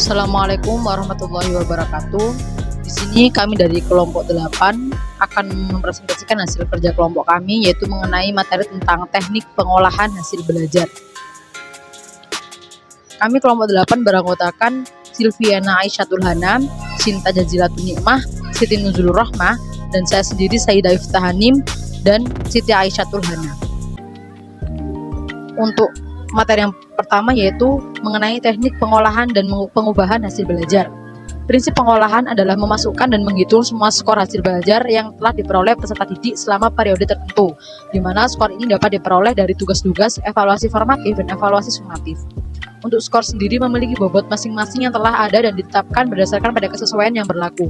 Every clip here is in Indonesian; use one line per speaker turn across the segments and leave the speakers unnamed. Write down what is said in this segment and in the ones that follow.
Assalamualaikum warahmatullahi wabarakatuh. Di sini kami dari kelompok 8 akan mempresentasikan hasil kerja kelompok kami, yaitu mengenai materi tentang teknik pengolahan hasil belajar. Kami kelompok 8 beranggotakan Silviana Aisyatul Hana, Sinta Jazilatun Nikmah, Siti Nuzulur Rahmah, dan saya sendiri Sayyidah Iftahanim dan Siti Aisyatul Hana. Untuk materi yang pertama yaitu mengenai teknik pengolahan dan pengubahan hasil belajar. Prinsip pengolahan adalah memasukkan dan menghitung semua skor hasil belajar yang telah diperoleh peserta didik selama periode tertentu, di mana skor ini dapat diperoleh dari tugas-tugas, evaluasi formatif, dan evaluasi sumatif. Untuk skor sendiri memiliki bobot masing-masing yang telah ada dan ditetapkan berdasarkan pada kesesuaian yang berlaku.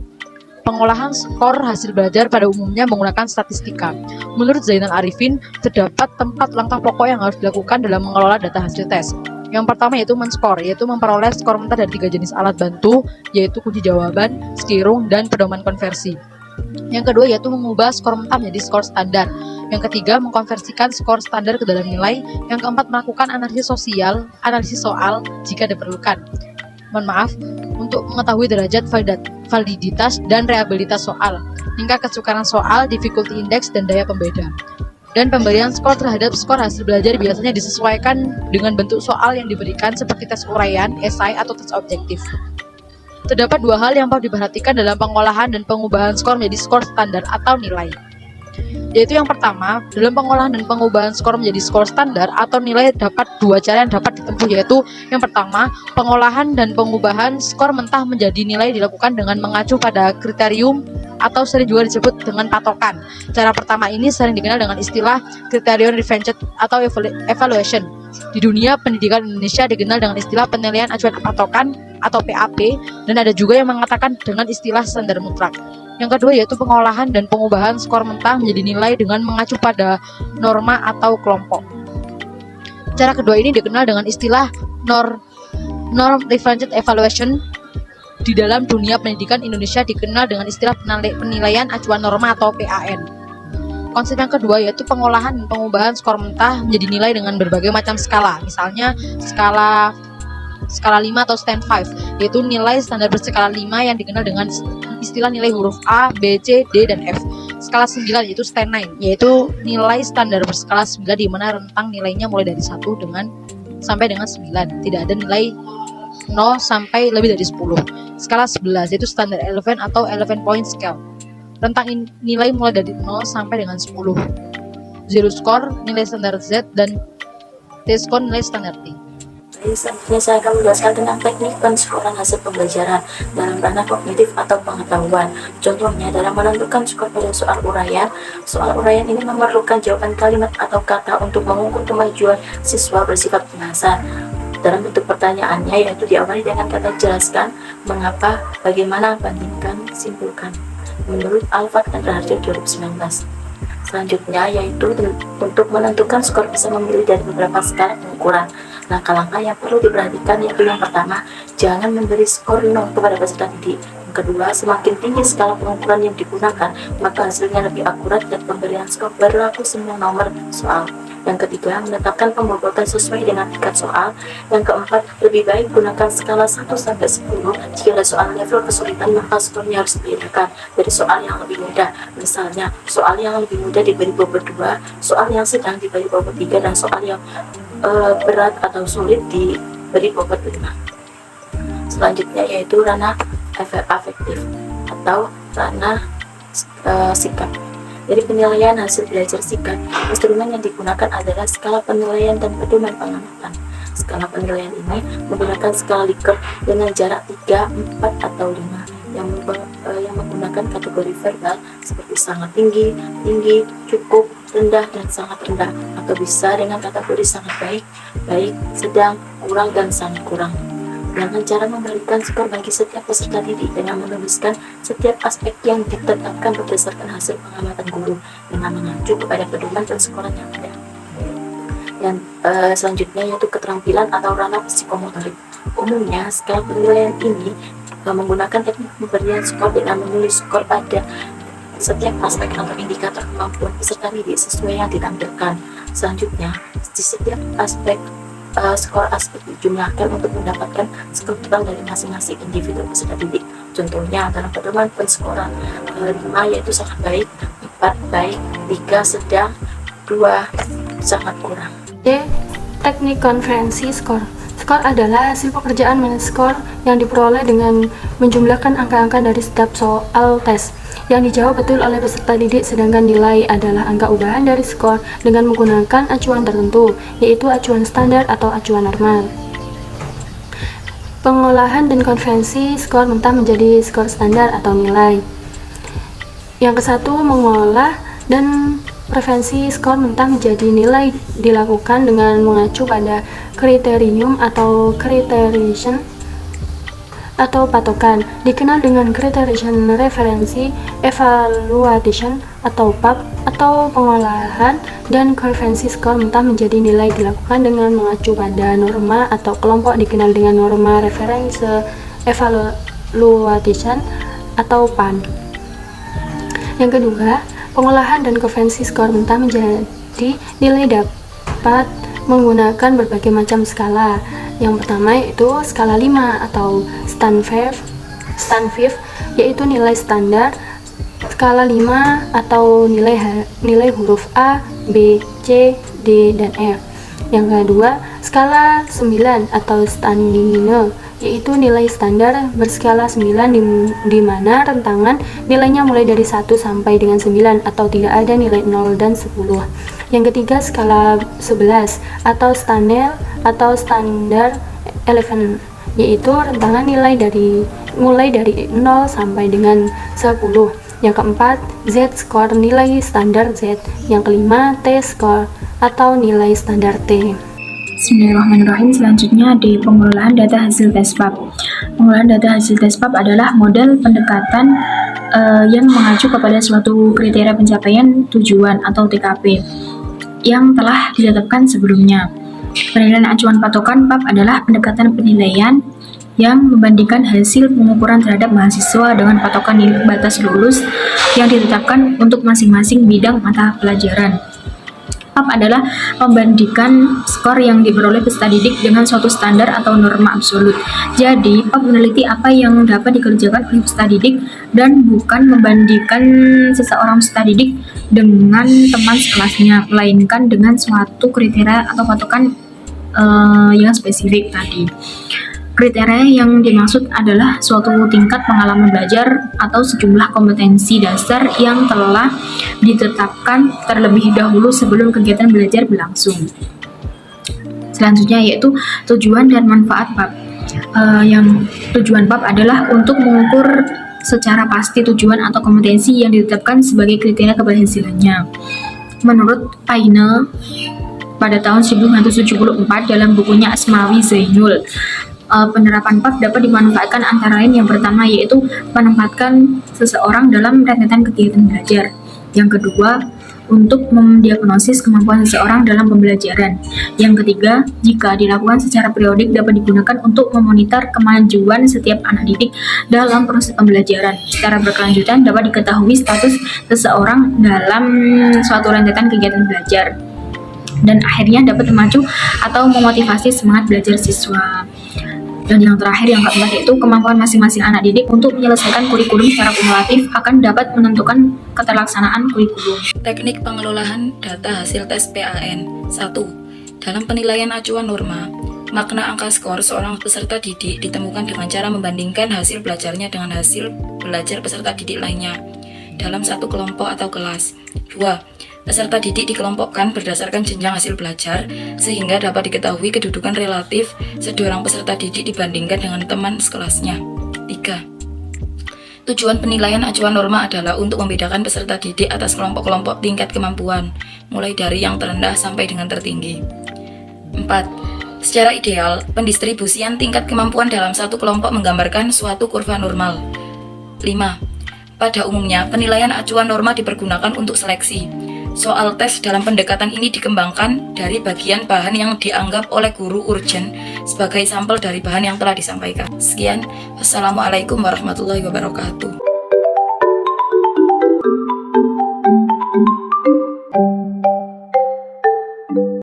Pengolahan skor hasil belajar pada umumnya menggunakan statistika. Menurut Zainal Arifin, terdapat 4 langkah pokok yang harus dilakukan dalam mengelola data hasil tes. Yang pertama yaitu men-skor, yaitu memperoleh skor mentah dari 3 jenis alat bantu, yaitu kunci jawaban, skirung, dan pedoman konversi. Yang kedua yaitu mengubah skor mentah menjadi skor standar. Yang ketiga, mengkonversikan skor standar ke dalam nilai. Yang keempat, melakukan analisis soal jika diperlukan. Untuk mengetahui derajat validitas dan reliabilitas soal, tingkat kesukaran soal, difficulty index, dan daya pembeda. Dan pemberian skor terhadap skor hasil belajar biasanya disesuaikan dengan bentuk soal yang diberikan seperti tes uraian, esai, atau tes objektif. Terdapat 2 hal yang perlu diperhatikan dalam pengolahan dan pengubahan skor menjadi skor standar atau nilai. Yaitu yang pertama, dalam pengolahan dan pengubahan skor menjadi skor standar atau nilai dapat 2 cara yang dapat ditempuh, yaitu yang pertama, pengolahan dan pengubahan skor mentah menjadi nilai dilakukan dengan mengacu pada kriterium atau sering juga disebut dengan patokan. Cara pertama ini sering dikenal dengan istilah criterion referenced atau evaluation. Di dunia pendidikan Indonesia dikenal dengan istilah penilaian acuan patokan atau PAP, dan ada juga yang mengatakan dengan istilah standar mutlak. Yang kedua yaitu pengolahan dan pengubahan skor mentah menjadi nilai dengan mengacu pada norma atau kelompok. Cara kedua ini dikenal dengan istilah norm referenced evaluation. Di dalam dunia pendidikan Indonesia dikenal dengan istilah penilaian acuan norma atau PAN. Konsep yang kedua yaitu pengolahan dan pengubahan skor mentah menjadi nilai dengan berbagai macam skala. Misalnya skala 5 atau stand 5, yaitu nilai standar berskala 5 yang dikenal dengan istilah nilai huruf A, B, C, D, dan F. Skala 9 yaitu stand 9, yaitu nilai standar berskala 9 di mana rentang nilainya mulai dari 1 sampai dengan 9. Tidak ada nilai 0 sampai lebih dari 10. Skala 11 yaitu standar 11 atau 11 point scale. Rentang nilai mulai dari 0 sampai dengan 10. Zero score nilai standar Z, dan T-score nilai standar T.
Selanjutnya saya akan menjelaskan tentang teknik penskoran hasil pembelajaran dalam ranah kognitif atau pengetahuan. Contohnya dalam menentukan skor pada soal uraian. Soal uraian ini memerlukan jawaban kalimat atau kata untuk mengukur kemajuan siswa bersifat pengasar. Dalam bentuk pertanyaannya yaitu diawali dengan kata jelaskan, mengapa, bagaimana, bandingkan, simpulkan. Menurut Alfat dan Raharjo 2019. Selanjutnya yaitu untuk menentukan skor bisa memilih dari beberapa skala pengukuran. Langkah-langkah yang perlu diperhatikan yaitu yang pertama, jangan memberi skor 0 kepada peserta didik. Yang kedua, semakin tinggi skala pengukuran yang digunakan, maka hasilnya lebih akurat dan pemberian skor berlaku semua nomor soal. Yang ketiga, menetapkan pembobotan sesuai dengan tingkat soal. Yang keempat, lebih baik gunakan skala 1 sampai 10. Jika ada soal level kesulitan, maka skornya harus dibedakan dari soal yang lebih mudah. Misalnya, soal yang lebih mudah diberi bobot 2, soal yang sedang diberi bobot 3, dan soal yang berat atau sulit diberi bobot 5. Selanjutnya yaitu ranah afektif atau ranah sikap. Dari penilaian hasil belajar sikap, instrumen yang digunakan adalah skala penilaian dan pedoman pengamatan. Skala penilaian ini menggunakan skala Likert dengan jarak 3, 4, atau 5 yang menggunakan kategori verbal seperti sangat tinggi, cukup, rendah, dan sangat rendah, atau bisa dengan kategori sangat baik, sedang, kurang, dan sangat kurang. Dengan cara memberikan skor bagi setiap peserta didik dengan menuliskan setiap aspek yang ditetapkan berdasarkan hasil pengamatan guru dengan mengacu kepada pedoman dan skoran yang ada. Yang selanjutnya yaitu keterampilan atau ranah psikomotorik. Umumnya skala penilaian ini menggunakan teknik pemberian skor dengan menulis skor pada setiap aspek atau indikator kemampuan peserta didik sesuai yang ditampilkan. Selanjutnya, di setiap aspek skor aspek dijumlahkan untuk mendapatkan skor total dari masing-masing individu peserta didik. Contohnya dalam pedoman penskoran 5 yaitu sangat baik, 4 baik, 3 sedang, 2 sangat kurang.
D. Teknik konferensi skor. Skor adalah hasil pekerjaan skor yang diperoleh dengan menjumlahkan angka-angka dari setiap soal tes yang dijawab betul oleh peserta didik, sedangkan nilai adalah angka ubahan dari skor dengan menggunakan acuan tertentu, yaitu acuan standar atau acuan normal. Pengolahan dan konvensi skor mentah menjadi skor standar atau nilai. Yang kesatu, mengolah dan preferensi skor mentah menjadi nilai dilakukan dengan mengacu pada kriterium atau criterion atau patokan, dikenal dengan criterion referensi, evaluation atau PAP, atau pengolahan dan konvensi skor mentah menjadi nilai dilakukan dengan mengacu pada norma atau kelompok, dikenal dengan norma referensi, evaluation atau PAN. Yang kedua, pengolahan dan konvensi skor mentah menjadi nilai dapat menggunakan berbagai macam skala. Yang pertama yaitu skala 5 atau Stanford, yaitu nilai standar. Skala 5 atau nilai huruf A, B, C, D, dan F. Yang kedua, skala 9 atau Standine, yaitu nilai standar berskala 9 di mana rentangan nilainya mulai dari 1 sampai dengan 9 atau tidak ada nilai 0 dan 10. Yang ketiga, skala 11 atau standar 11, yaitu rentangan nilai mulai dari 0 sampai dengan 10. Yang keempat, Z-score, nilai standar Z. Yang kelima, T-score atau nilai standar T.
Bismillahirrahmanirrahim. Selanjutnya di pengolahan data hasil tes PAP. Pengolahan data hasil tes PAP adalah model pendekatan yang mengacu kepada suatu kriteria pencapaian tujuan atau TKP yang telah ditetapkan sebelumnya. Penilaian acuan patokan PAP adalah pendekatan penilaian yang membandingkan hasil pengukuran terhadap mahasiswa dengan patokan nilai batas lulus yang ditetapkan untuk masing-masing bidang mata pelajaran. PAP adalah membandingkan skor yang diperoleh peserta didik dengan suatu standar atau norma absolut. Jadi, PAP meneliti apa yang dapat dikerjakan oleh peserta didik dan bukan membandingkan seseorang peserta didik dengan teman sekelasnya, melainkan dengan suatu kriteria atau patokan yang spesifik tadi. Kriteria yang dimaksud adalah suatu tingkat pengalaman belajar atau sejumlah kompetensi dasar yang telah ditetapkan terlebih dahulu sebelum kegiatan belajar berlangsung. Selanjutnya yaitu tujuan dan manfaat PAP. Yang tujuan PAP adalah untuk mengukur secara pasti tujuan atau kompetensi yang ditetapkan sebagai kriteria keberhasilannya. Menurut Paine pada tahun 1974 dalam bukunya Asmawi Zainul, penerapan PAP dapat dimanfaatkan antara lain yang pertama yaitu menempatkan seseorang dalam rentetan kegiatan belajar. Yang kedua, untuk mendiagnosis kemampuan seseorang dalam pembelajaran. Yang ketiga, jika dilakukan secara periodik dapat digunakan untuk memonitor kemajuan setiap anak didik dalam proses pembelajaran. Secara berkelanjutan dapat diketahui status seseorang dalam suatu rentetan kegiatan belajar. Dan akhirnya dapat memacu atau memotivasi semangat belajar siswa. Dan yang terakhir, yang keempat, yaitu kemampuan masing-masing anak didik untuk menyelesaikan kurikulum secara kumulatif akan dapat menentukan keterlaksanaan kurikulum.
Teknik pengelolaan data hasil tes PAN. 1. Dalam penilaian acuan norma, makna angka skor seorang peserta didik ditemukan dengan cara membandingkan hasil belajarnya dengan hasil belajar peserta didik lainnya dalam satu kelompok atau kelas. 2. Peserta didik dikelompokkan berdasarkan jenjang hasil belajar, sehingga dapat diketahui kedudukan relatif seorang peserta didik dibandingkan dengan teman sekelasnya. 3. Tujuan penilaian acuan norma adalah untuk membedakan peserta didik atas kelompok-kelompok tingkat kemampuan, mulai dari yang terendah sampai dengan tertinggi. 4. Secara ideal, pendistribusian tingkat kemampuan dalam satu kelompok menggambarkan suatu kurva normal. 5. Pada umumnya, penilaian acuan norma dipergunakan untuk seleksi. Soal tes dalam pendekatan ini dikembangkan dari bagian bahan yang dianggap oleh guru urgent sebagai sampel dari bahan yang telah disampaikan. Sekian, wassalamualaikum warahmatullahi wabarakatuh.